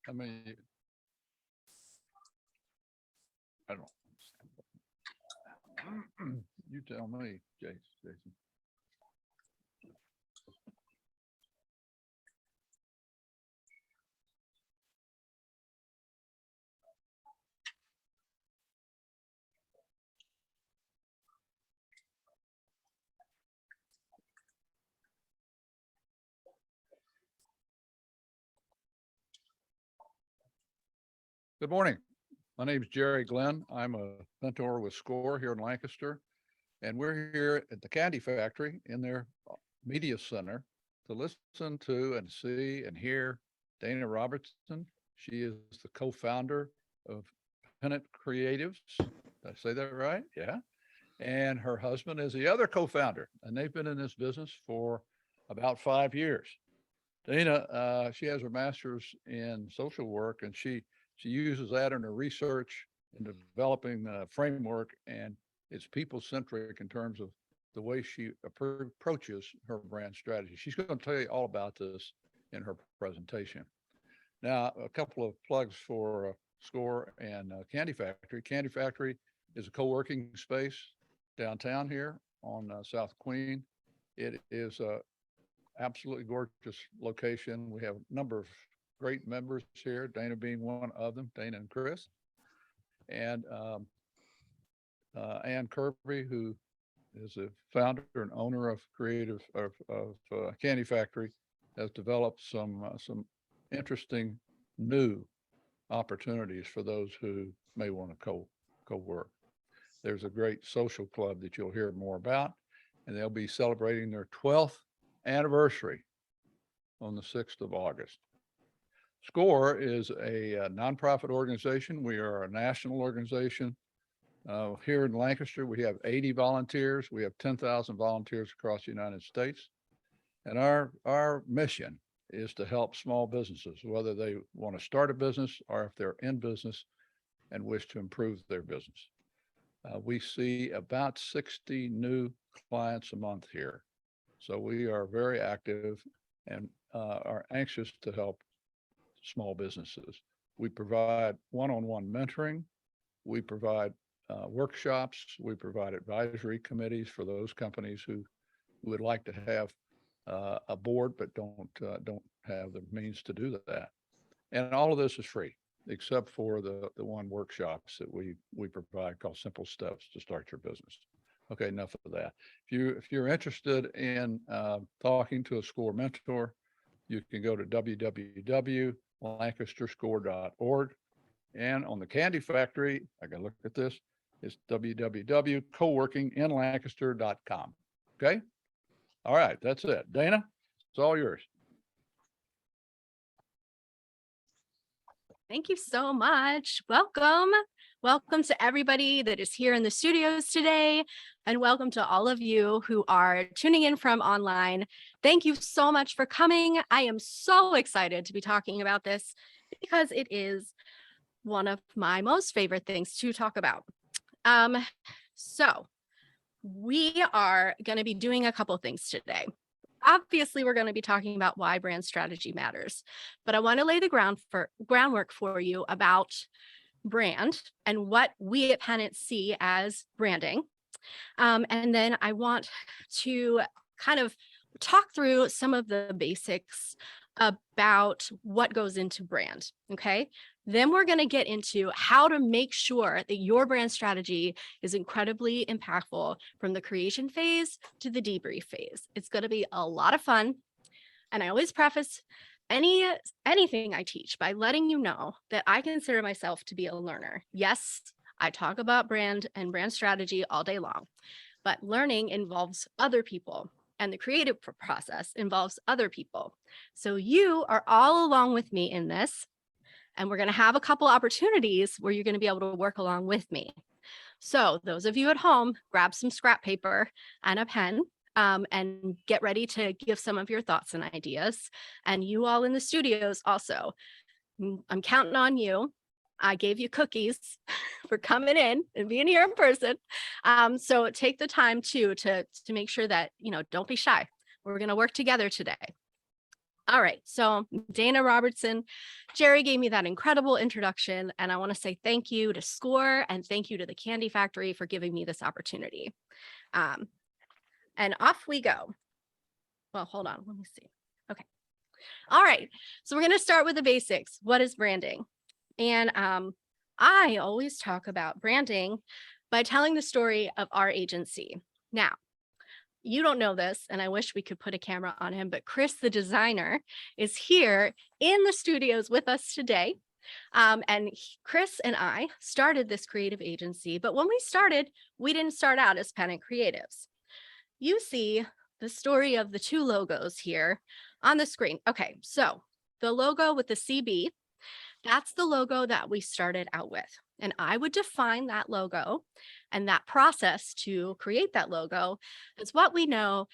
I mean, I don't. You tell me, Jason. Good morning. My name is Jerry Glenn. I'm a mentor with SCORE here in Lancaster, and we're here at the Candy Factory in their media center to listen to and see and hear Dana Robertson. She is the co-founder of Pennant Creatives. Did I say that right? Yeah. And her husband is the other co-founder, and they've been in this business for about 5 years. Dana, she has her master's in social work, and she uses that in her research in developing a framework, and it's people-centric in terms of the way she approaches her brand strategy. She's going to tell you all about this in her presentation. Now, a couple of plugs for SCORE and Candy Factory. Candy Factory is a co-working space downtown here on South Queen. It is a absolutely gorgeous location. We have a number of great members here, Dana being one of them, Dana and Chris. And Ann Kirby, who is a founder and owner of Candy Factory, has developed some interesting new opportunities for those who may want to co-work. There's a great social club that you'll hear more about, and they'll be celebrating their 12th anniversary on the 6th of August. SCORE is a nonprofit organization. We are a national organization. Here in Lancaster, we have 80 volunteers. We have 10,000 volunteers across the United States. And our mission is to help small businesses, whether they want to start a business or if they're in business and wish to improve their business. We see about 60 new clients a month here. So we are very active and are anxious to help small businesses. We provide one-on-one mentoring. We provide workshops. We provide advisory committees for those companies who would like to have a board but don't have the means to do that. And all of this is free, except for the one workshops that we provide called Simple Steps to Start Your Business. Okay, enough of that. If you're interested in talking to a SCORE mentor, you can go to www.lancasterscore.org. And on the Candy Factory, I got to look at this, it's www.coworkinginlancaster.com. Okay? All right, that's it. Dana, it's all yours. Thank you so much. Welcome. Welcome to everybody that is here in the studios today, and welcome to all of you who are tuning in from online. Thank you so much for coming. I am so excited to be talking about this because it is one of my most favorite things to talk about. So we are going to be doing a couple things today. Obviously, we're going to be talking about why brand strategy matters, but I want to lay the groundwork for you about brand and what we at Pennant see as branding. And then I want to kind of talk through some of the basics about what goes into brand. Okay. Then we're going to get into how to make sure that your brand strategy is incredibly impactful from the creation phase to the debrief phase. It's going to be a lot of fun. And I always preface anything I teach by letting you know that I consider myself to be a learner. Yes, I talk about brand and brand strategy all day long, but learning involves other people. And the creative process involves other people. So you are all along with me in this. And we're going to have a couple opportunities where you're going to be able to work along with me. So those of you at home, grab some scrap paper and a pen and get ready to give some of your thoughts and ideas. And you all in the studios also, I'm counting on you. I gave you cookies for coming in and being here in person. So take the time to make sure that, don't be shy. We're going to work together today. All right, so Dana Robertson, Jerry gave me that incredible introduction, and I want to say thank you to SCORE and thank you to the Candy Factory for giving me this opportunity. And off we go. Well, hold on, let me see. Okay. All right, so we're going to start with the basics. What is branding? And I always talk about branding by telling the story of our agency. Now, you don't know this, and I wish we could put a camera on him, but Chris, the designer, is here in the studios with us today. Chris and I started this creative agency, but when we started, we didn't start out as Pennant Creatives. You see the story of the two logos here on the screen. Okay, so the logo with the CB, that's the logo that we started out with. And I would define that logo and that process to create that logo as what we know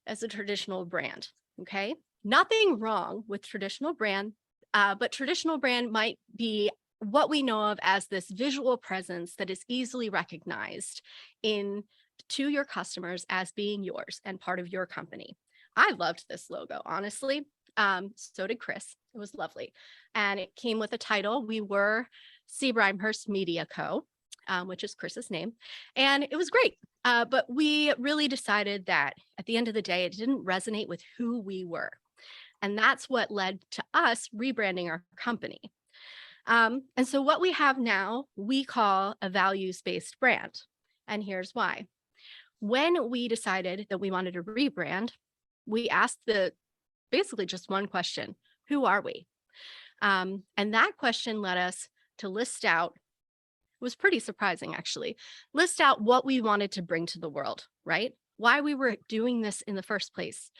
as a traditional brand. Okay, nothing wrong with traditional brand, but traditional brand might be what we know of as this visual presence that is easily recognized to your customers as being yours and part of your company. I loved this logo, honestly. So did Chris. It was lovely. And it came with a title. We were C. Brimehurst Media Co., which is Chris's name. And it was great. But we really decided that at the end of the day, it didn't resonate with who we were. And that's what led to us rebranding our company. And so what we have now, we call a values-based brand. And here's why. When we decided that we wanted to rebrand, we asked basically just one question: who are we? And that question led us to list out, it was pretty surprising actually, list out what we wanted to bring to the world, right? Why we were doing this in the first place.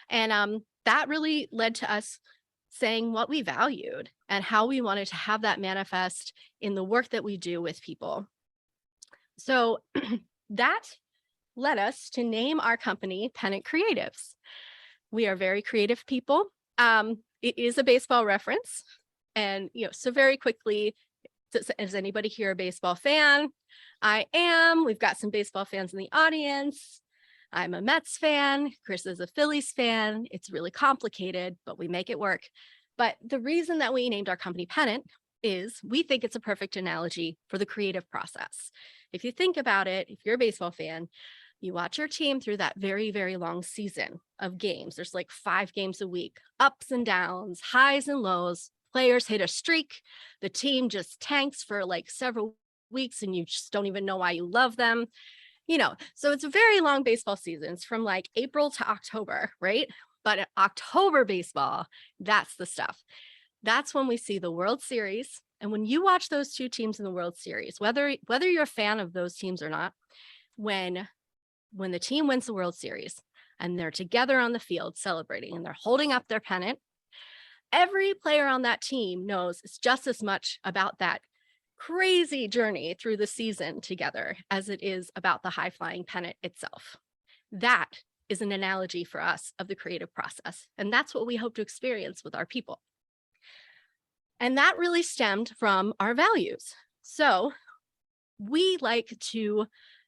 And that really led to us saying what we valued and how we wanted to have that manifest in the work that we do with people. So that led us to name our company Pennant Creatives. We are very creative people. It is a baseball reference. And, so very quickly, is anybody here a baseball fan? I am. We've got some baseball fans in the audience. I'm a Mets fan. Chris is a Phillies fan. It's really complicated, but we make it work. But the reason that we named our company Pennant is we think it's a perfect analogy for the creative process. If you think about it, if you're a baseball fan, you watch your team through that very, very long season of games. There's like 5 games a week, ups and downs, highs and lows. Players hit a streak. The team just tanks for like several weeks and you just don't even know why you love them. So it's a very long baseball season. It's from like April to October, right? But October baseball, that's the stuff. That's when we see the World Series. And when you watch those two teams in the World Series, whether you're a fan of those teams or not, when the team wins the World Series and they're together on the field celebrating and they're holding up their pennant, every player on that team knows it's just as much about that crazy journey through the season together as it is about the high-flying pennant itself. That is an analogy for us of the creative process. And that's what we hope to experience with our people. And that really stemmed from our values. So we like to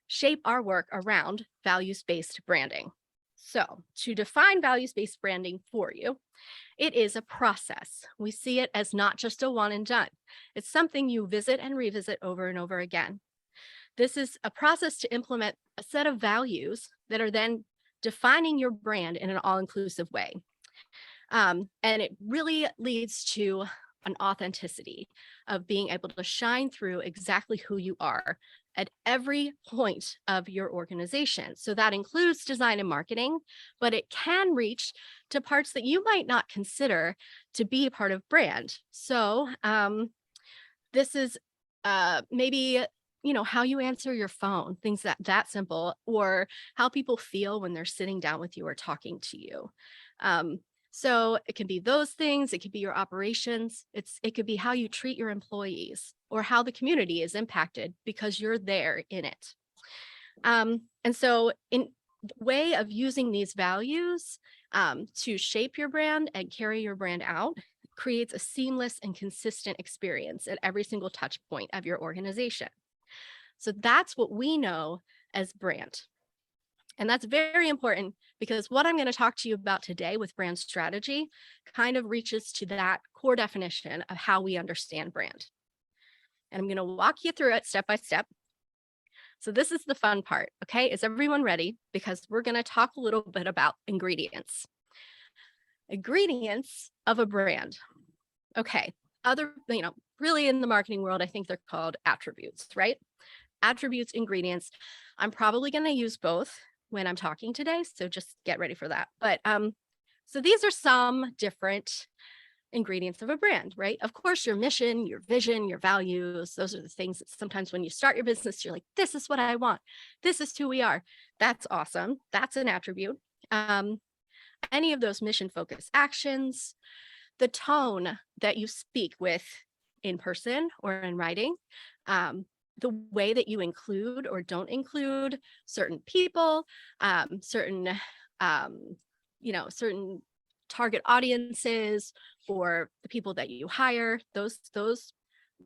shape our work around values-based branding. So to define values-based branding for you, it is a process. We see it as not just a one and done. It's something you visit and revisit over and over again. This is a process to implement a set of values that are then defining your brand in an all-inclusive way. And it really leads to an authenticity of being able to shine through exactly who you are at every point of your organization. So that includes design and marketing, but it can reach to parts that you might not consider to be a part of brand. So this is maybe how you answer your phone, things that simple, or how people feel when they're sitting down with you or talking to you. So it can be those things. It could be your operations. It could be how you treat your employees or how the community is impacted because you're there in it. And so in the way of using these values to shape your brand and carry your brand out creates a seamless and consistent experience at every single touch point of your organization. So that's what we know as brand. And that's very important because what I'm going to talk to you about today with brand strategy kind of reaches to that core definition of how we understand brand. And I'm going to walk you through it step by step. So this is the fun part, okay? Is everyone ready? Because we're going to talk a little bit about ingredients. Ingredients of a brand. Okay, really in the marketing world, I think they're called attributes, right? Attributes, ingredients. I'm probably going to use both when I'm talking today, so just get ready for that. But so these are some different ingredients of a brand, right? Of course, your mission, your vision, your values, those are the things that sometimes when you start your business, you're like, this is what I want. This is who we are. That's awesome. That's an attribute. Any of those mission focused actions, the tone that you speak with in person or in writing, the way that you include or don't include certain people, certain target audiences or the people that you hire, those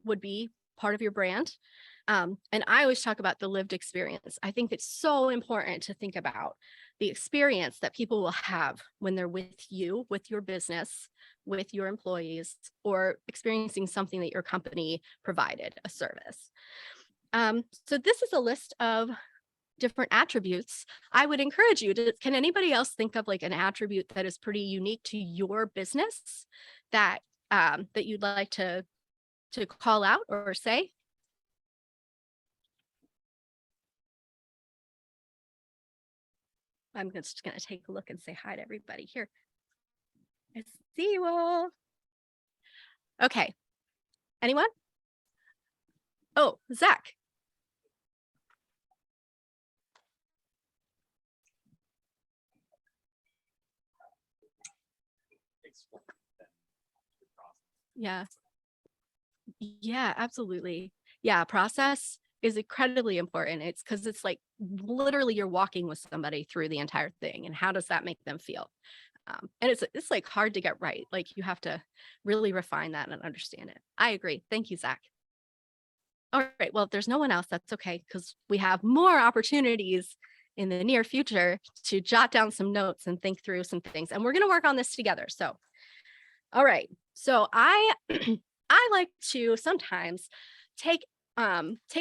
would be part of your brand. And I always talk about the lived experience. I think it's so important to think about the experience that people will have when they're with you, with your business, with your employees, or experiencing something that your company provided, a service. So this is a list of different attributes. I would encourage you to, can anybody else think of like an attribute that is pretty unique to your business that that you'd like to call out or say? I'm just going to take a look and say hi to everybody here. I see you all. Okay. Anyone? Oh, Zach. Yeah. Yeah, absolutely. Yeah, process is incredibly important. It's because it's like literally you're walking with somebody through the entire thing. And how does that make them feel? And it's like hard to get right. Like you have to really refine that and understand it. I agree. Thank you, Zach. All right. Well, if there's no one else, that's okay, because we have more opportunities in the near future to jot down some notes and think through some things. And we're going to work on this together. So, all right. So I I like to sometimes take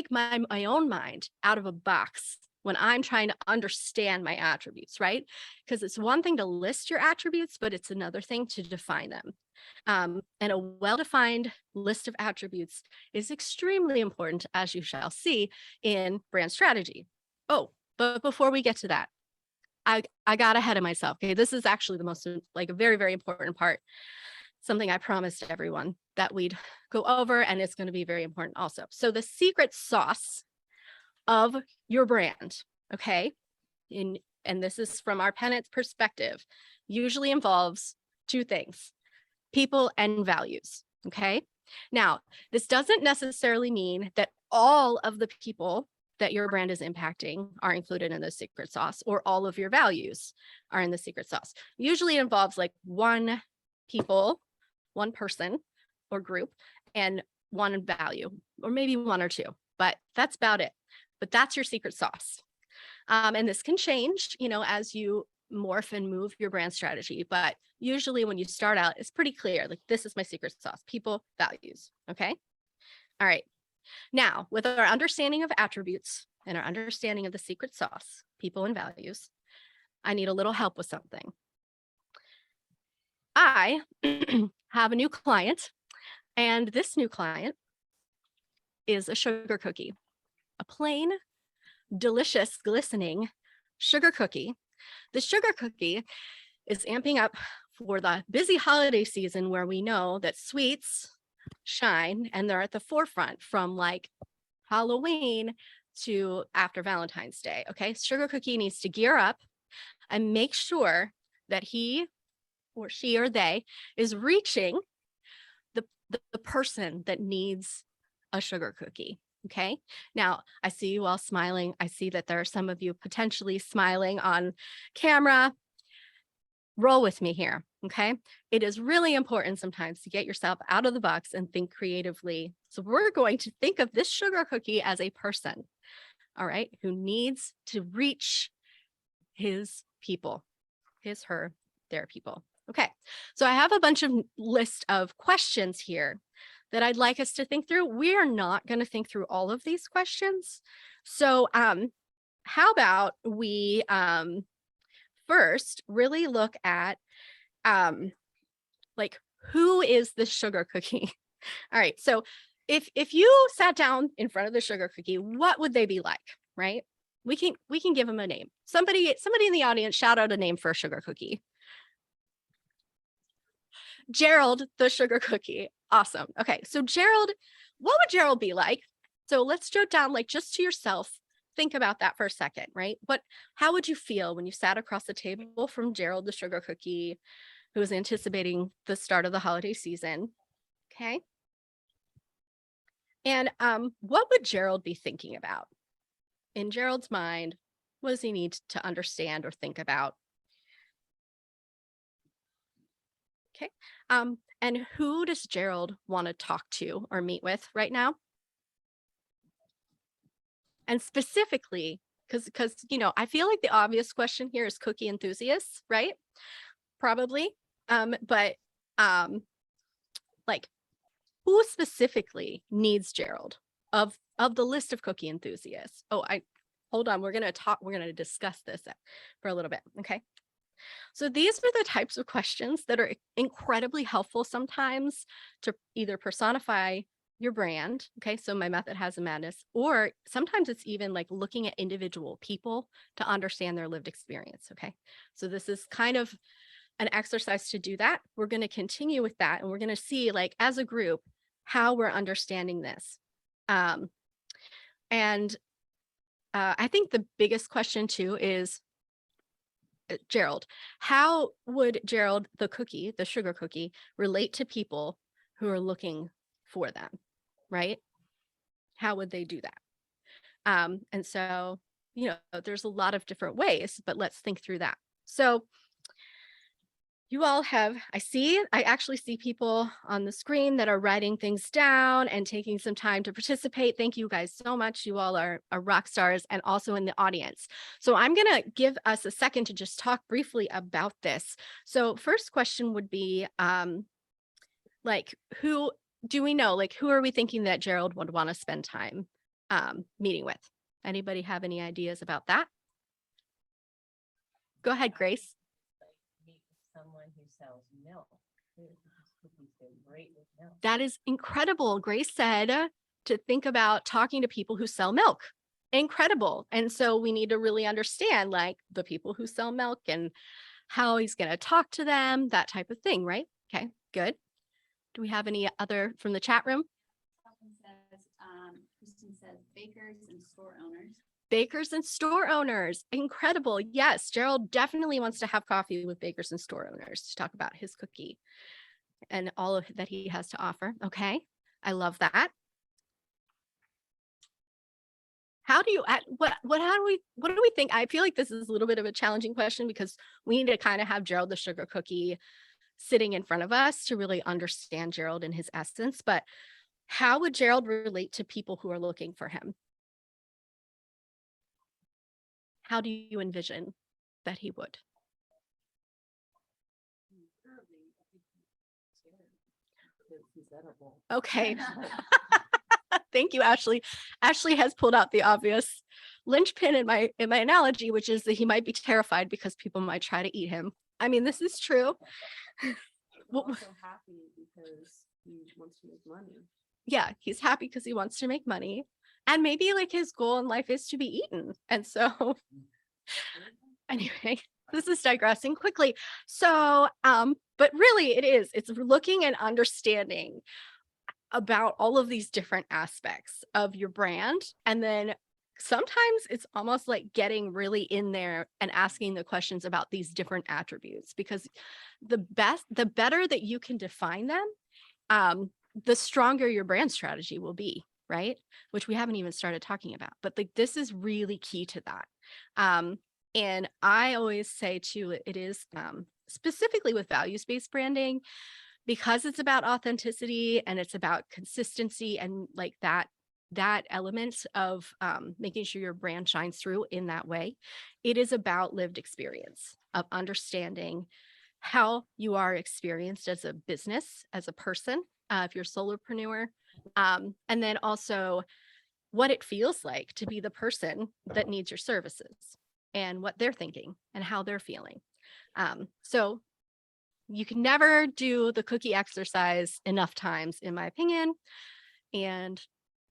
my own mind out of a box when I'm trying to understand my attributes, right? Because it's one thing to list your attributes, but it's another thing to define them. And a well-defined list of attributes is extremely important, as you shall see in brand strategy. Oh, but before we get to that, I got ahead of myself. Okay, this is actually the most like a very, very important part. Something I promised everyone that we'd go over, and it's going to be very important also. So the secret sauce of your brand, okay, and this is from our Pennant perspective, usually involves two things: people and values, okay? Now, this doesn't necessarily mean that all of the people that your brand is impacting are included in the secret sauce, or all of your values are in the secret sauce. Usually it involves like one person or group, and one value, or maybe one or two, but that's about it. But that's your secret sauce. And this can change, as you morph and move your brand strategy. But usually when you start out, it's pretty clear, like this is my secret sauce: people, values. Okay. All right. Now, with our understanding of attributes and our understanding of the secret sauce, people and values, I need a little help with something. I have a new client, and this new client is a sugar cookie, a plain, delicious, glistening sugar cookie. The sugar cookie is amping up for the busy holiday season, where we know that sweets shine and they're at the forefront from like Halloween to after Valentine's Day. Okay, sugar cookie needs to gear up and make sure that he or she or they is reaching the person that needs a sugar cookie. Okay. Now, I see you all smiling. I see that there are some of you potentially smiling on camera. Roll with me here. Okay. It is really important sometimes to get yourself out of the box and think creatively. So we're going to think of this sugar cookie as a person, all right, who needs to reach his people, his, her, their people. Okay, so I have a bunch of list of questions here that I'd like us to think through. We are not going to think through all of these questions. So how about we first really look at like, who is the sugar cookie? All right, so if you sat down in front of the sugar cookie, what would they be like, right? We can give them a name. Somebody in the audience, shout out a name for a sugar cookie. Gerald, the sugar cookie. Awesome. Okay, so Gerald, what would Gerald be like? So let's jot down, like, just to yourself, think about that for a second, right? How would you feel when you sat across the table from Gerald, the sugar cookie, who was anticipating the start of the holiday season? Okay. And what would Gerald be thinking about? In Gerald's mind, what does he need to understand or think about? Okay. And who does Gerald want to talk to or meet with right now? And specifically, because I feel like the obvious question here is cookie enthusiasts, right? Probably. But like, who specifically needs Gerald of the list of cookie enthusiasts? Oh, hold on. We're gonna discuss this for a little bit. Okay. So these are the types of questions that are incredibly helpful sometimes to either personify your brand. Okay, so my method has a madness, or sometimes it's even like looking at individual people to understand their lived experience. Okay, so this is kind of an exercise to do that. We're going to continue with that, and we're going to see, like, as a group, how we're understanding this. And I think the biggest question too is, Gerald, how would Gerald, the sugar cookie, relate to people who are looking for them, right? How would they do that? And so, there's a lot of different ways, but let's think through that. So you all have, I actually see people on the screen that are writing things down and taking some time to participate. Thank you guys so much. You all are rock stars, and also in the audience. So I'm going to give us a second to just talk briefly about this. So first question would be, like, who do we know? Like, who are we thinking that Gerald would want to spend time meeting with? Anybody have any ideas about that? Go ahead, Grace. Someone who sells milk. Cookies go great with milk. That is incredible. Grace said to think about talking to people who sell milk. Incredible. And so we need to really understand, like, the people who sell milk and how he's going to talk to them, that type of thing, right? Okay, good. Do we have any other from the chat room? Kristen says bakers and store owners. Bakers and store owners. Incredible. Yes, Gerald definitely wants to have coffee with bakers and store owners to talk about his cookie and all of that he has to offer. Okay, I love that. How do you, what do we think? I feel like this is a little bit of a challenging question because we need to kind of have Gerald the sugar cookie sitting in front of us to really understand Gerald in his essence. But how would Gerald relate to people who are looking for him? How do you envision that he would? Okay. Thank you, Ashley. Ashley has pulled out the obvious linchpin in my analogy, which is that he might be terrified because people might try to eat him. I mean, this is true. Also happy because he wants to make money. Yeah, he's happy because he wants to make money. And maybe, like, his goal in life is to be eaten. And so anyway, this is digressing quickly. So, but really it's looking and understanding about all of these different aspects of your brand. And then sometimes it's almost like getting really in there and asking the questions about these different attributes, because the better that you can define them, the stronger your brand strategy will be, right? Which we haven't even started talking about, but like, this is really key to that. And I always say too, it is specifically with values-based branding, because it's about authenticity and it's about consistency and like that that element of making sure your brand shines through in that way. It is about lived experience of understanding how you are experienced as a business, as a person, if you're a solopreneur, and then also what it feels like to be the person that needs your services and what they're thinking and how they're feeling. So you can never do the cookie exercise enough times, in my opinion. And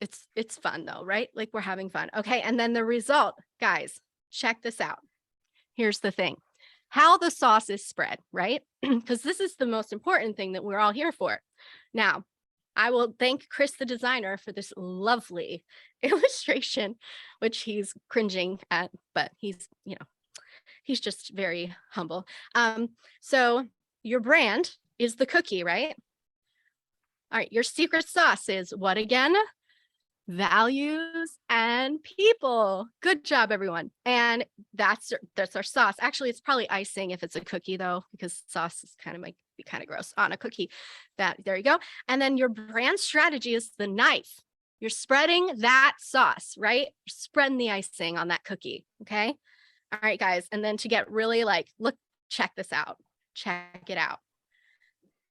it's fun though, right? Like we're having fun. Okay. And then the result, guys, check this out. Here's the thing. How the sauce is spread, right? Because this is the most important thing that we're all here for. Now, I will thank Chris, the designer, for this lovely illustration, which he's cringing at, but he's, you know, he's just very humble. So your brand is the cookie, right? All right, your secret sauce is what again? Values and people. Good job, everyone. And that's our sauce. Actually, it's probably icing if it's a cookie though, because sauce is kind of like be kind of gross on a cookie. There you go. And then your brand strategy is the knife. You're spreading that sauce, right? You're spreading the icing on that cookie. Okay. All right, guys. And then to get really like, look, check this out. Check it out.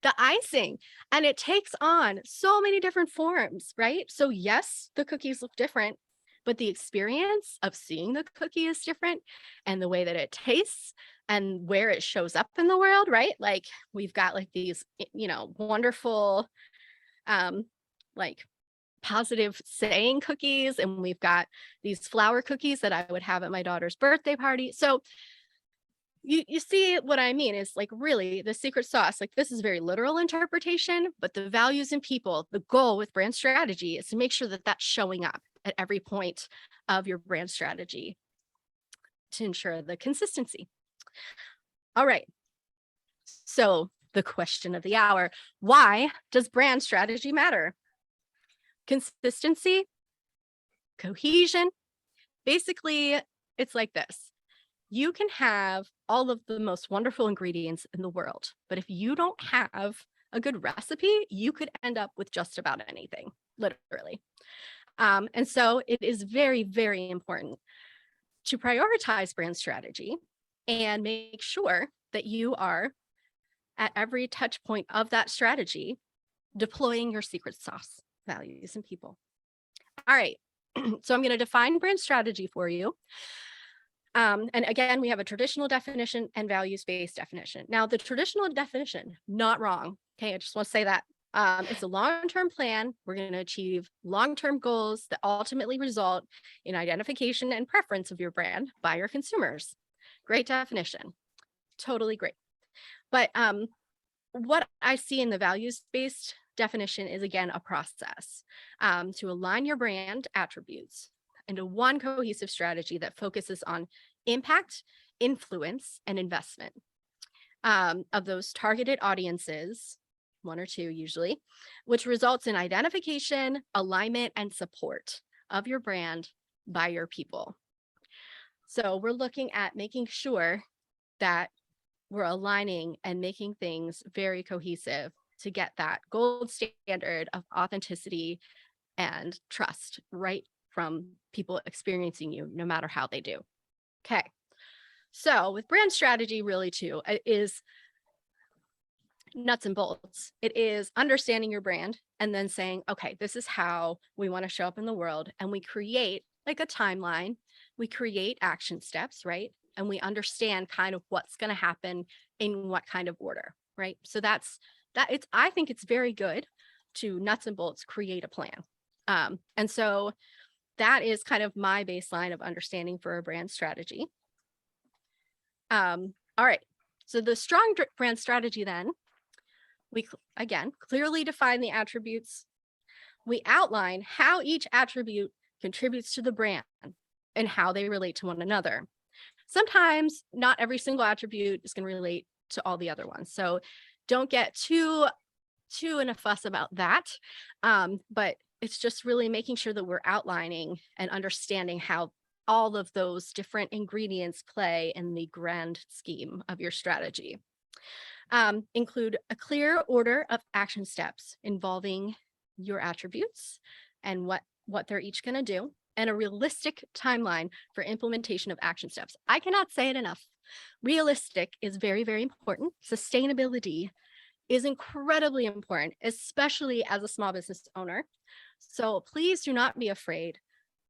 The icing, and it takes on so many different forms, right? So yes, the cookies look different, but the experience of seeing the cookie is different, and the way that it tastes and where it shows up in the world, right? Like we've got like these, you know, wonderful, like positive saying cookies, and we've got these flower cookies that I would have at my daughter's birthday party. So you see what I mean is like really the secret sauce, like this is very literal interpretation, but the values and people, the goal with brand strategy is to make sure that that's showing up at every point of your brand strategy to ensure the consistency. All right. So the question of the hour, why does brand strategy matter? Consistency, cohesion. Basically, it's like this. You can have all of the most wonderful ingredients in the world, but if you don't have a good recipe, you could end up with just about anything, literally. And so it is very, very important to prioritize brand strategy and make sure that you are at every touch point of that strategy, deploying your secret sauce, values, and people. All right. So I'm going to define brand strategy for you. And again, we have a traditional definition and values-based definition. Now, the traditional definition, not wrong. Okay, I just want to say that. It's a long-term plan. We're going to achieve long-term goals that ultimately result in identification and preference of your brand by your consumers. Great definition. Totally great. But what I see in the values-based definition is, again, a process to align your brand attributes into one cohesive strategy that focuses on impact, influence, and investment of those targeted audiences, one or two usually, which results in identification, alignment, and support of your brand by your people. So we're looking at making sure that we're aligning and making things very cohesive to get that gold standard of authenticity and trust right from people experiencing you, no matter how they do. Okay. So with brand strategy, really too, it is nuts and bolts. It is understanding your brand and then saying, okay, this is how we want to show up in the world. And we create like a timeline. We create action steps, right? And we understand kind of what's going to happen in what kind of order, right? So that's that. I think it's very good to nuts and bolts create a plan. And so that is kind of my baseline of understanding for a brand strategy. All right. So the strong brand strategy, then we again clearly define the attributes. We outline how each attribute contributes to the brand and how they relate to one another. Sometimes not every single attribute is going to relate to all the other ones. So don't get too in a fuss about that. But it's just really making sure that we're outlining and understanding how all of those different ingredients play in the grand scheme of your strategy. Include a clear order of action steps involving your attributes and what what they're each going to do, and a realistic timeline for implementation of action steps. I cannot say it enough. Realistic is very, very important. Sustainability is incredibly important, especially as a small business owner. So please do not be afraid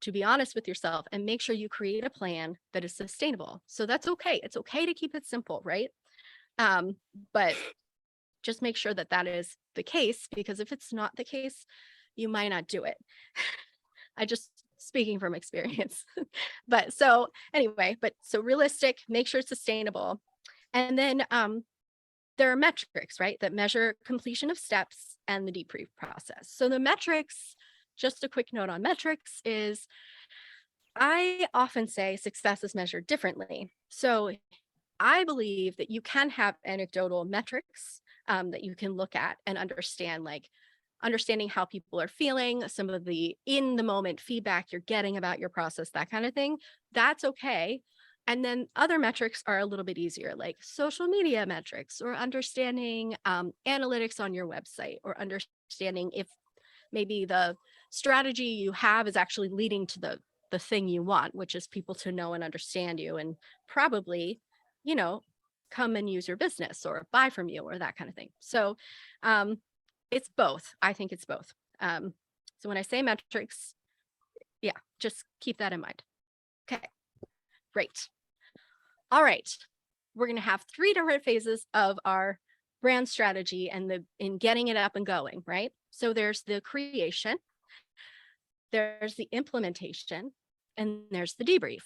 to be honest with yourself and make sure you create a plan that is sustainable. So that's okay. It's okay to keep it simple, right? But just make sure that that is the case, because if it's not the case, you might not do it. I just speaking from experience. But so anyway, so realistic, make sure it's sustainable. And then there are metrics, right, that measure completion of steps and the debrief process. So the metrics, just a quick note on metrics is I often say success is measured differently. So I believe that you can have anecdotal metrics that you can look at and understand, like understanding how people are feeling, some of the in the moment feedback you're getting about your process, that kind of thing. That's okay. And then other metrics are a little bit easier, like social media metrics, or understanding analytics on your website, or understanding if maybe the strategy you have is actually leading to the thing you want, which is people to know and understand you and probably, you know, come and use your business or buy from you or that kind of thing. So it's both. I think it's both. So when I say metrics, yeah, just keep that in mind. Okay, great. All right, we're going to have 3 different phases of our brand strategy and in getting it up and going, right? So there's the creation, there's the implementation, and there's the debrief.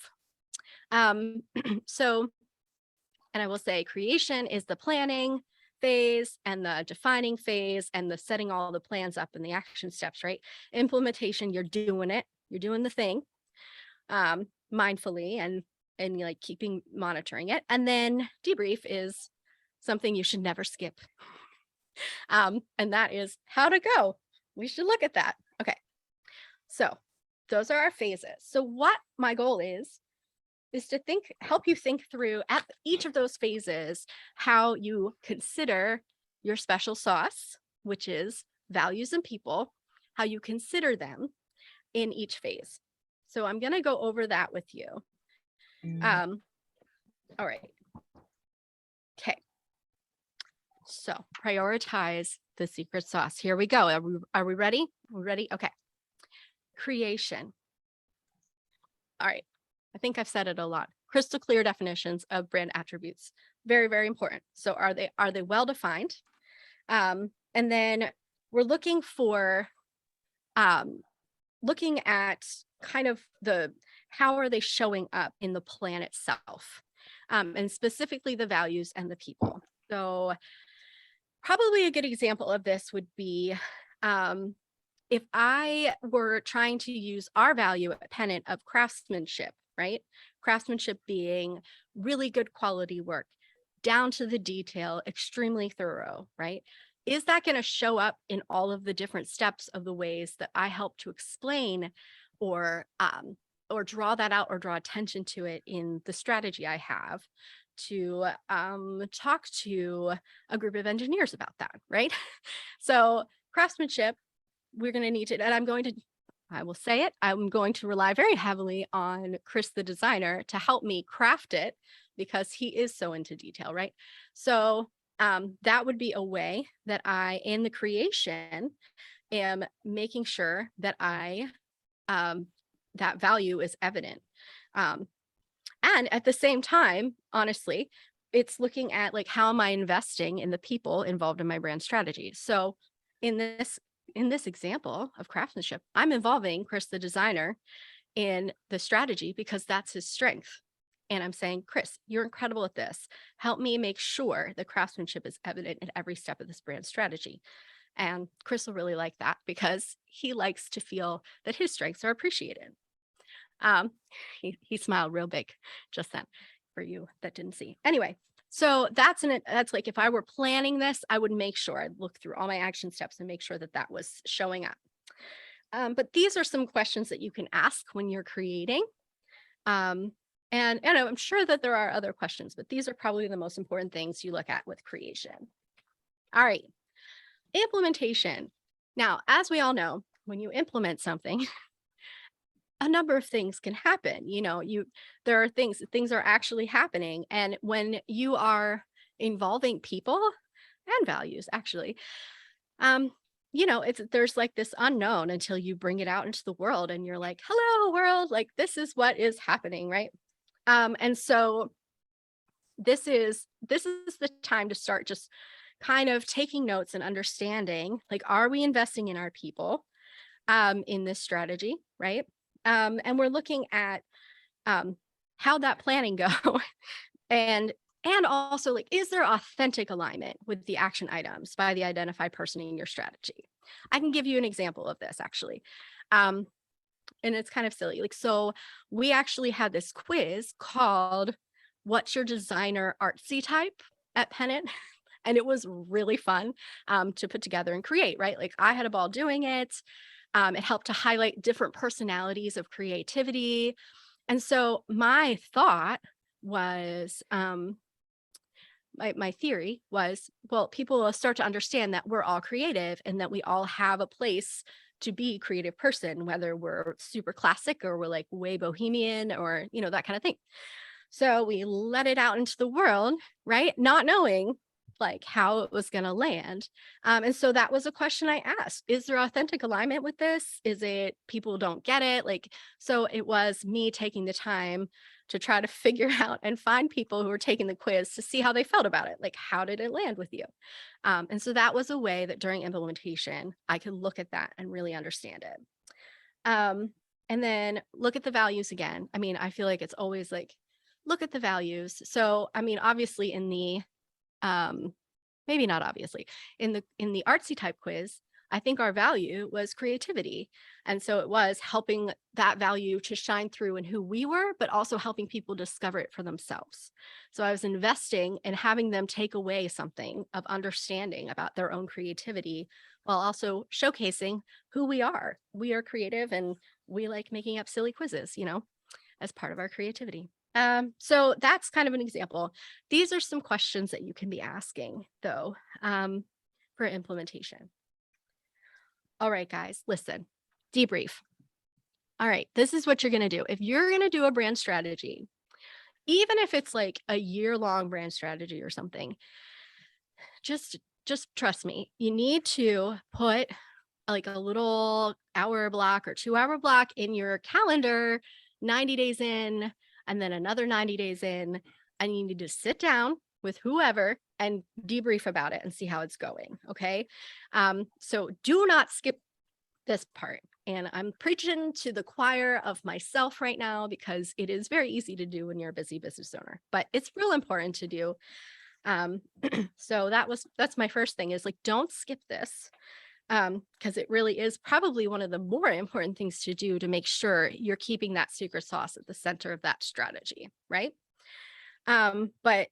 And I will say creation is the planning phase and the defining phase and the setting all the plans up and the action steps, right? Implementation, you're doing it, you're doing the thing mindfully and like keeping monitoring it. And then debrief is something you should never skip. And that is how to go. We should look at that. Okay. So those are our phases. So what my goal is to help you think through at each of those phases, how you consider your special sauce, which is values and people, how you consider them in each phase. So I'm going to go over that with you. All right. Okay. So prioritize the secret sauce. Here we go. Are we ready? We're ready? Okay. Creation. All right. I think I've said it a lot. Crystal clear definitions of brand attributes. Very, very important. So are they well defined? And then we're looking for looking at kind of how are they showing up in the plan itself, and specifically the values and the people. So probably a good example of this would be if I were trying to use our value at Pennant of craftsmanship, right? Craftsmanship being really good quality work, down to the detail, extremely thorough, right? Is that going to show up in all of the different steps of the ways that I help to explain or draw that out or draw attention to it in the strategy I have to talk to a group of engineers about that, right? So craftsmanship, we're going to need to, and I will say it, I'm going to rely very heavily on Chris, the designer, to help me craft it because he is so into detail, right? So that would be a way that I, in the creation, am making sure that that value is evident. And at the same time, honestly, it's looking at like, how am I investing in the people involved in my brand strategy? So in this example of craftsmanship, I'm involving Chris, the designer, in the strategy because that's his strength. And I'm saying, Chris, you're incredible at this. Help me make sure the craftsmanship is evident in every step of this brand strategy. And Chris will really like that because he likes to feel that his strengths are appreciated. He smiled real big just then for you that didn't see. Anyway, so that's like, if I were planning this, I would make sure I'd look through all my action steps and make sure that that was showing up. But these are some questions that you can ask when you're creating. And I'm sure that there are other questions, but these are probably the most important things you look at with creation. All right, implementation. Now, as we all know, when you implement something, a number of things can happen. There are things are actually happening. And when you are involving people and values, actually, there's like this unknown until you bring it out into the world and you're like, hello world, like this is what is happening, right? And so this is the time to start just kind of taking notes and understanding, like, are we investing in our people in this strategy, right? And we're looking at how that planning go and also, like, is there authentic alignment with the action items by the identified person in your strategy? I can give you an example of this, actually. And it's kind of silly. Like, so we actually had this quiz called What's Your Designer Artsy Type at Pennant? And it was really fun to put together and create, right? Like, I had a ball doing it. It helped to highlight different personalities of creativity. And so my thought was, my theory was, well, people will start to understand that we're all creative and that we all have a place to be a creative person, whether we're super classic or we're like way bohemian or, that kind of thing. So we let it out into the world, right? Not knowing like how it was going to land. And so that was a question I asked. Is there authentic alignment with this? Is it people don't get it? Like, so it was me taking the time to try to figure out and find people who were taking the quiz to see how they felt about it. Like, how did it land with you? And so that was a way that during implementation, I could look at that and really understand it. And then look at the values again. I mean, I feel like it's always like, look at the values. So, I mean, obviously in the, maybe not obviously, in the artsy type quiz, I think our value was creativity. And so it was helping that value to shine through in who we were, but also helping people discover it for themselves. So I was investing in having them take away something of understanding about their own creativity while also showcasing who we are. We are creative and we like making up silly quizzes, as part of our creativity. So that's kind of an example. These are some questions that you can be asking, though, for implementation. All right, guys, listen, debrief. All right, this is what you're going to do. If you're going to do a brand strategy, even if it's like a year-long brand strategy or something, just trust me, you need to put like a little hour block or 2-hour block in your calendar, 90 days in, and then another 90 days in, and you need to sit down with whoever and debrief about it and see how it's going. Okay. So do not skip this part. And I'm preaching to the choir of myself right now because it is very easy to do when you're a busy business owner, but it's real important to do. So that's my first thing is like, don't skip this. Because it really is probably one of the more important things to do to make sure you're keeping that secret sauce at the center of that strategy, right? But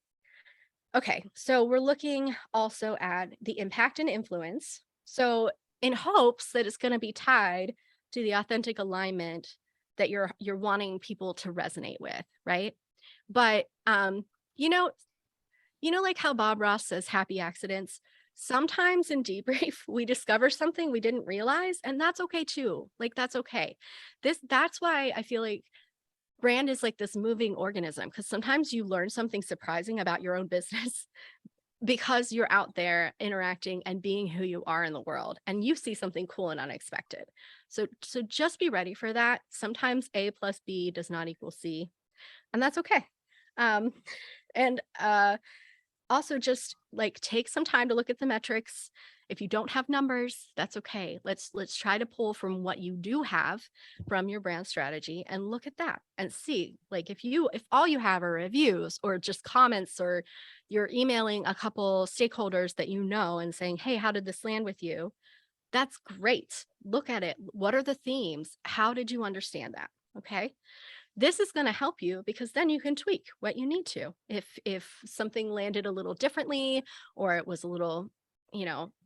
okay, so we're looking also at the impact and influence. So in hopes that it's going to be tied to the authentic alignment that you're wanting people to resonate with, right? But like how Bob Ross says happy accidents. Sometimes in debrief, we discover something we didn't realize, and that's okay too. Like, that's okay. That's why I feel like brand is like this moving organism, because sometimes you learn something surprising about your own business because you're out there interacting and being who you are in the world, and you see something cool and unexpected. So just be ready for that. Sometimes A plus B does not equal C, and that's okay. Also just like take some time to look at the metrics. If you don't have numbers, that's okay. Let's try to pull from what you do have from your brand strategy and look at that and see, like, if all you have are reviews or just comments, or you're emailing a couple stakeholders that and saying, hey, how did this land with you? That's great. Look at it. What are the themes? How did you understand that? Okay. This is going to help you because then you can tweak what you need to. If something landed a little differently, or it was a little,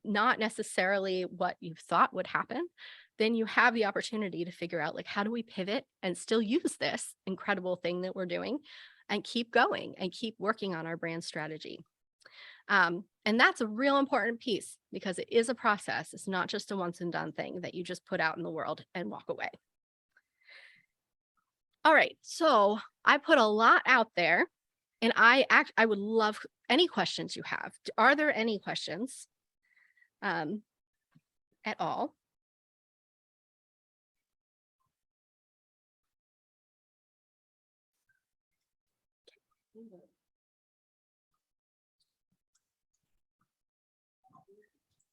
not necessarily what you thought would happen, then you have the opportunity to figure out, like, how do we pivot and still use this incredible thing that we're doing and keep going and keep working on our brand strategy. And that's a real important piece because it is a process. It's not just a once and done thing that you just put out in the world and walk away. All right. So I put a lot out there, and I would love any questions you have. Are there any questions at all?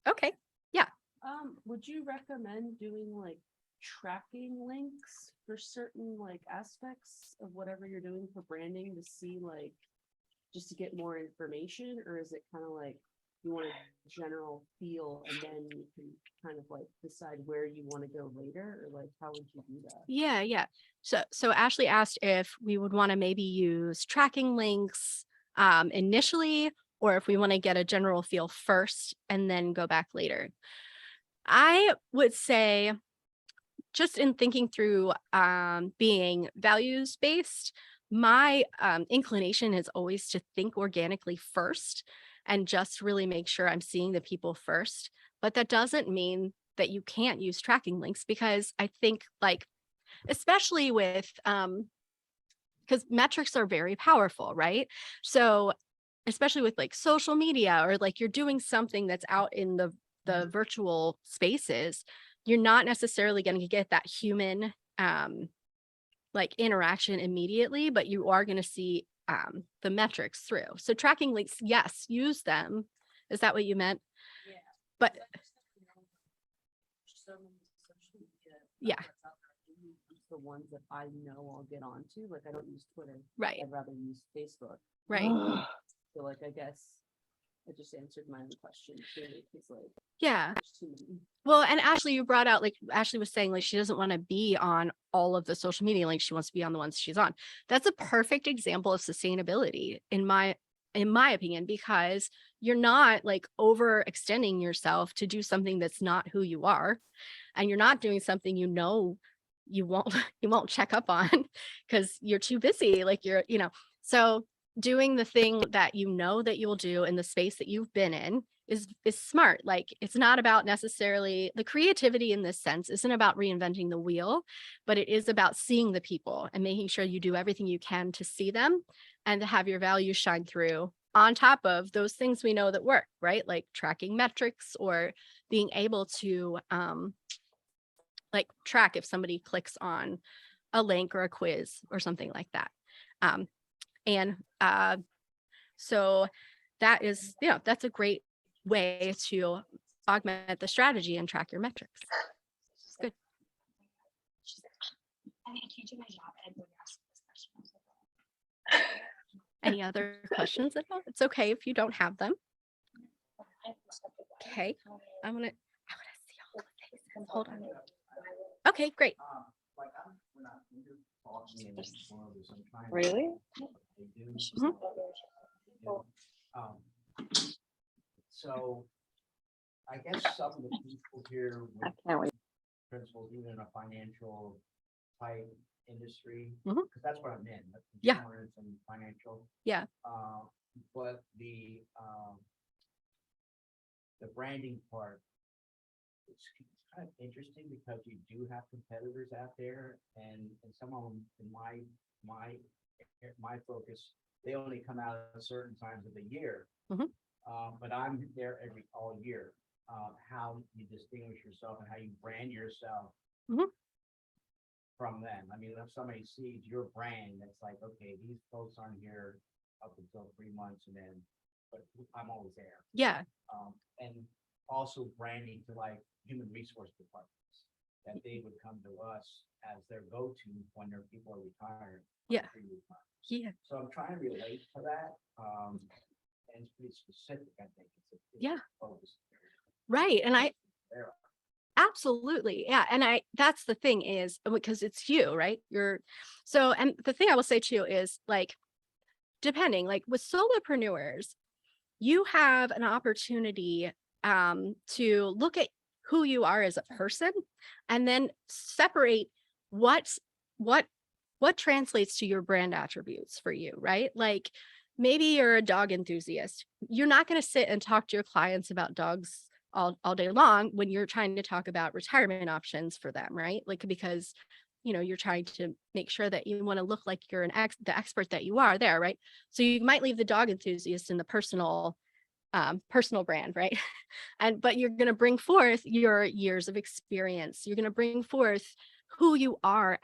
Okay. Would you recommend doing like tracking links for certain like aspects of whatever you're doing for branding to see like just to get more information, or is it kind of like you want a general feel and then you can kind of like decide where you want to go later, or like how would you do that? Yeah. So Ashley asked if we would want to maybe use tracking links initially, or if we want to get a general feel first and then go back later. I would say, just in thinking through being values based, my inclination is always to think organically first and just really make sure I'm seeing the people first. But that doesn't mean that you can't use tracking links, because I think, like, especially with because metrics are very powerful, right? So especially with like social media, or like you're doing something that's out in the virtual spaces, you're not necessarily going to get that human like interaction immediately, but you are going to see the metrics through. So tracking links, yes, use them. Is that what you meant? Yeah. But So many social media yeah, outlets out there, I do use the ones that I know I'll get onto. Like I don't use Twitter. right, I'd rather use Facebook. right. So like I guess I just answered my own question too, because like Yeah. there's too many. Well, and Ashley, you brought out, like Ashley was saying, like she doesn't want to be on all of the social media links. She wants to be on the ones she's on. That's a perfect example of sustainability in my opinion, because you're not like overextending yourself to do something that's not who you are, and you're not doing something you know you won't you won't check up on because you're too busy. Like so doing the thing that you know that you'll do in the space that you've been in is smart. Like it's not about necessarily the creativity in this sense isn't about reinventing the wheel, but it is about seeing the people and making sure you do everything you can to see them and to have your values shine through on top of those things we know that work, right? Like tracking metrics, or being able to like track if somebody clicks on a link or a quiz or something like that. And so that is, that's a great way to augment the strategy and track your metrics. Good. Any other questions at all? It's okay if you don't have them. Okay, I want to see all the faces. Hold on. Okay, great. Really? Mhm. So I guess some of the people here I with can't wait. principals, even in a financial type industry, Mhm. because that's what I'm in, like Yeah. insurance and financial. Yeah. But the branding part, it's kind of interesting because you do have competitors out there, and some of them in my focus, they only come out at certain times of the year. Mhm. But I'm there all year. How you distinguish yourself and how you brand yourself Mhm. from them. I mean, if somebody sees your brand, that's like, okay, these folks aren't here up until 3 months, and then, but I'm always there. Yeah. And also branding to like human resource departments, that they would come to us as their go-to when their people are retired. Yeah. Yeah. So I'm trying to relate to that. And it's pretty specific, I think. It's Yeah. focus. Right. And There. absolutely. Yeah. And that's the thing is, because it's you, right? So, and the thing I will say too is, like, depending, like with solopreneurs, you have an opportunity to look at who you are as a person, and then separate what translates to your brand attributes for you, right? Like maybe you're a dog enthusiast. You're not going to sit and talk to your clients about dogs all day long when you're trying to talk about retirement options for them, right? Like, because you're trying to make sure that you want to look like you're the expert that you are there, right? So you might leave the dog enthusiast in the personal brand, right? But you're going to bring forth your years of experience. You're going to bring forth who you are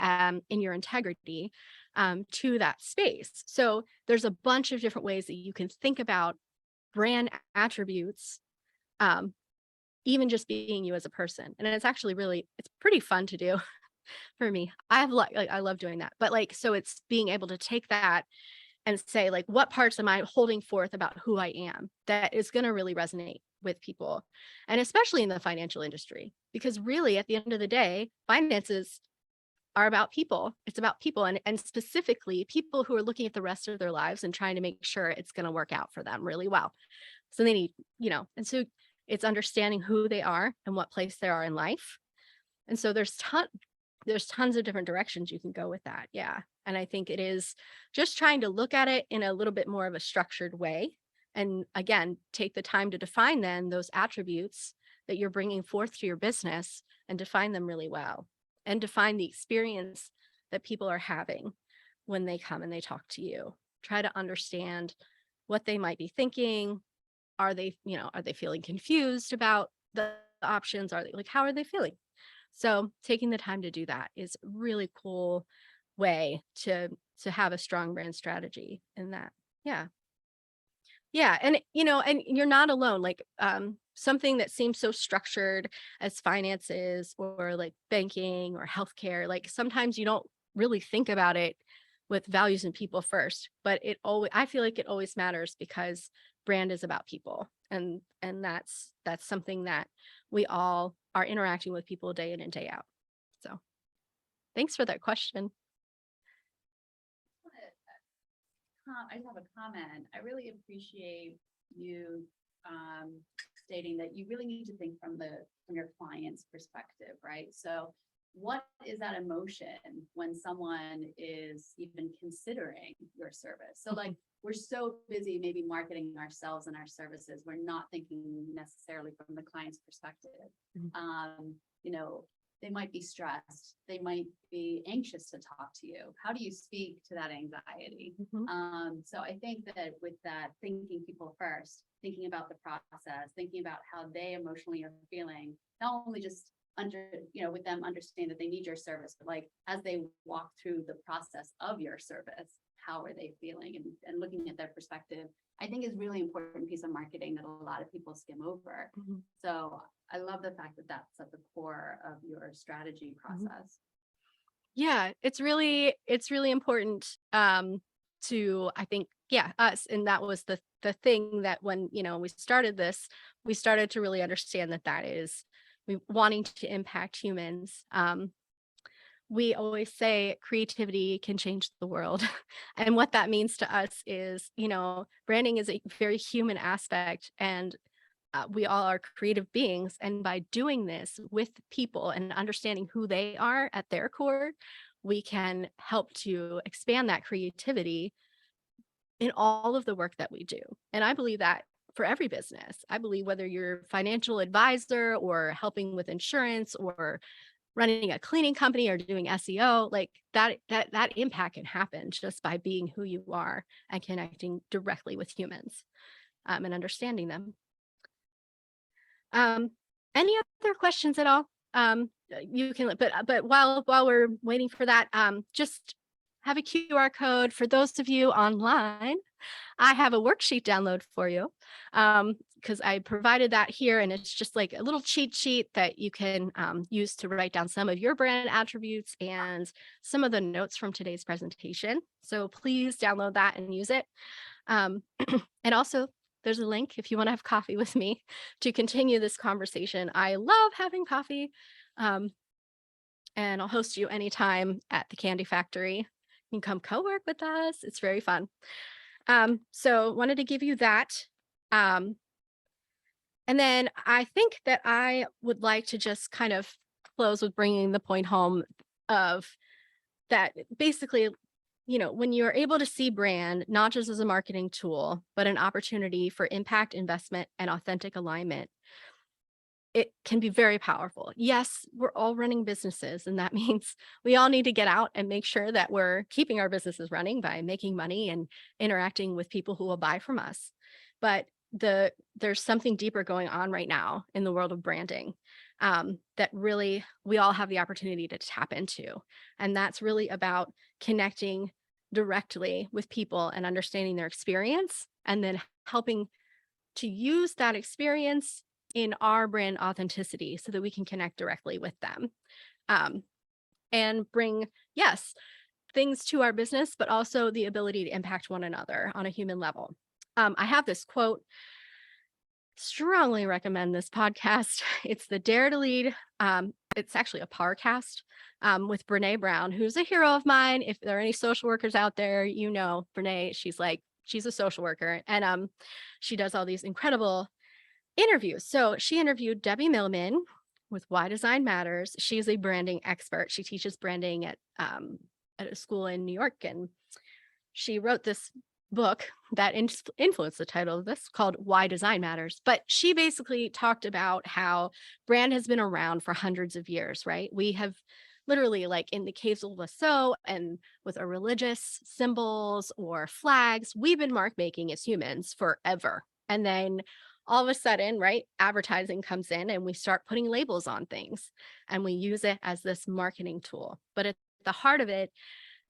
in your integrity to that space. So there's a bunch of different ways that you can think about brand attributes, even just being you as a person. And it's actually it's pretty fun to do for me. I love doing that. But so it's being able to take that and say, like, what parts am I holding forth about who I am that is going to really resonate with people, and especially in the financial industry, because really at the end of the day, finances are about people. It's about people, and specifically people who are looking at the rest of their lives and trying to make sure it's going to work out for them really well. So they need, and so it's understanding who they are and what place they are in life. And so there's tons of different directions you can go with that. Yeah. And I think it is just trying to look at it in a little bit more of a structured way. And again, take the time to define then those attributes that you're bringing forth to your business and define them really well, and define the experience that people are having when they come and they talk to you. Try to understand what they might be thinking. Are they feeling confused about the options? Are they how are they feeling? So taking the time to do that is a really cool way to have a strong brand strategy in that. Yeah. Yeah. And, and you're not alone. Something that seems so structured as finances or like banking or healthcare, sometimes you don't really think about it with values and people first, but I feel like it always matters, because brand is about people. And that's something that we all are interacting with people day in and day out. So thanks for that question. I just have a comment. I really appreciate you stating that you really need to think from your client's perspective, right? So what is that emotion when someone is even considering your service? So we're so busy maybe marketing ourselves and our services, we're not thinking necessarily from the client's perspective. They might be stressed, they might be anxious to talk to you. How do you speak to that anxiety? So I think that with that, thinking people first, thinking about the process, thinking about how they emotionally are feeling, not only just with them understand that they need your service, but as they walk through the process of your service, how are they feeling, and looking at their perspective, I think is really important piece of marketing that a lot of people skim over. So I love the fact that that's at the core of your strategy process. Yeah, it's really important to, I think, us. And that was the thing that when, we started this, we started to really understand that is wanting to impact humans. We always say creativity can change the world. And what that means to us is, branding is a very human aspect, and we all are creative beings. And by doing this with people and understanding who they are at their core, we can help to expand that creativity in all of the work that we do. And I believe that for every business. I believe whether you're a financial advisor or helping with insurance or running a cleaning company or doing SEO, that impact can happen just by being who you are and connecting directly with humans and understanding them. Any other questions at all? You can, but while we're waiting for that, just have a QR code for those of you online. I have a worksheet download for you because I provided that here, and it's just like a little cheat sheet that you can use to write down some of your brand attributes and some of the notes from today's presentation. So please download that and use it. And also, there's a link if you want to have coffee with me to continue this conversation. I love having coffee, and I'll host you anytime at the Candy Factory. You can come co-work with us. It's very fun. So wanted to give you that. And then I think that I would like to just kind of close with bringing the point home of that basically, when you're able to see brand, not just as a marketing tool, but an opportunity for impact, investment, and authentic alignment, it can be very powerful. Yes, we're all running businesses, and that means we all need to get out and make sure that we're keeping our businesses running by making money and interacting with people who will buy from us. But there's something deeper going on right now in the world of branding that really we all have the opportunity to tap into. And that's really about connecting directly with people and understanding their experience, and then helping to use that experience in our brand authenticity so that we can connect directly with them and bring, yes, things to our business, but also the ability to impact one another on a human level. I have this quote, strongly recommend this podcast. It's the Dare to Lead. It's actually a parcast with Brene Brown, who's a hero of mine. If there are any social workers out there, you know, Brene, she's a social worker, and she does all these incredible interviews. So she interviewed Debbie Millman with Why Design Matters. She's a branding expert. She teaches branding at a school in New York, and she wrote this book that influenced the title of this, called Why Design Matters. But she basically talked about how brand has been around for hundreds of years, right? We have literally, like in the caves of Lascaux and with our religious symbols or flags, we've been mark making as humans forever. And then all of a sudden, right, advertising comes in and we start putting labels on things and we use it as this marketing tool. But at the heart of it,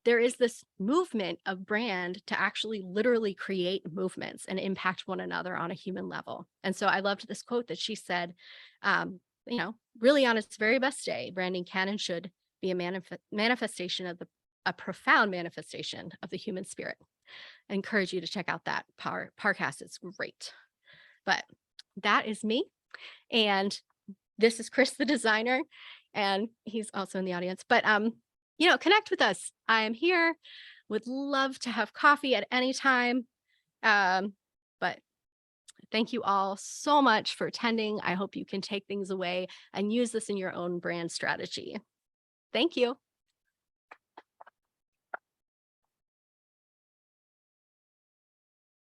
there is this movement of brand to actually literally create movements and impact one another on a human level. And so I loved this quote that she said, really on its very best day, branding can and should be a manifestation of a profound manifestation of the human spirit. I encourage you to check out that podcast. It's great. But that is me. And this is Chris, the designer, and he's also in the audience. But connect with us. I am here. Would love to have coffee at any time. But thank you all so much for attending. I hope you can take things away and use this in your own brand strategy. Thank you.